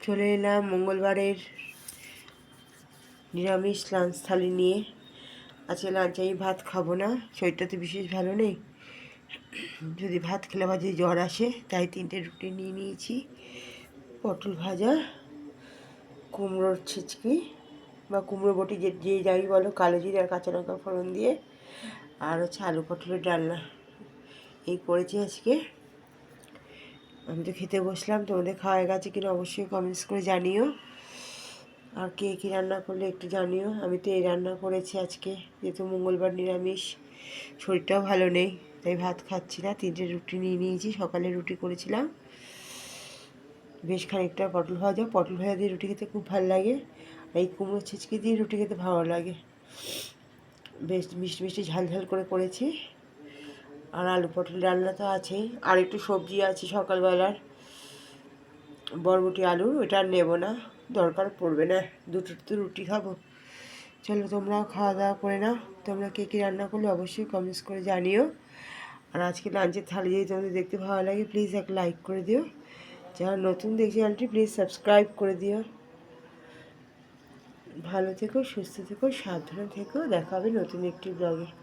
চলে এলাম মঙ্গলবারের নিরামিষ লাঞ্চ থালি নিয়ে। আজকে লাঞ্চে আমি ভাত খাবো না, শরীরটা তো বিশেষ ভালো নেই। যদি ভাত খেলে আবার যে জ্বর আসে, তাই 3টে রুটি নিয়ে নিয়েছি। পটল ভাজা, কুমড়োর ছিচকি বা কুমড়ো বটি যে যাই বলো, কালো জিরে আর কাঁচা লঙ্কা ফোড়ন দিয়ে, আর হচ্ছে আলু পটলের ডালনা। এই করেছি আজকে। আমি তো খেতে বসলাম, তোমাদের খাওয়া গেছে কিনা অবশ্যই কমেন্টস করে জানিও। আর কে কী রান্না করলে একটু জানিও। আমি তো এই রান্না করেছি আজকে, যেহেতু মঙ্গলবার নিরামিষ, শরীরটাও ভালো নেই, তাই ভাত খাচ্ছি না। 3টে রুটি নিয়ে নিয়েছি, সকালে রুটি করেছিলাম বেশ খানিকটা। পটল ভাজা দিয়ে রুটি খেতে খুব ভালো লাগে। আর এই কুমড়ো ছিচকি দিয়ে রুটি খেতে ভালো লাগে, বেশ মিষ্টি মিষ্টি ঝাল ঝাল করে করেছি। আর আলু পটল রান্না তো আছেই, আর একটু সবজি আছে সকালবেলার, বরবটি আলুর, ওটা আর নেবো না, দরকার পড়বে না, দুটো তো রুটি খাবো। চলো তোমরাও খাওয়া দাওয়া করে নাও। তোমরা কে কী রান্না করলে অবশ্যই কমেন্টস করে জানিও। আর আজকে লাঞ্চের থালি যদি তোমাদের দেখতে ভালো লাগে, প্লিজ একটা লাইক করে দিও। যারা নতুন দেখছি চ্যানেলটি, প্লিজ সাবস্ক্রাইব করে দিও। ভালো থেকো, সুস্থ থেকো, সাবধানে থেকো। দেখা হবে নতুন একটি ব্লগে।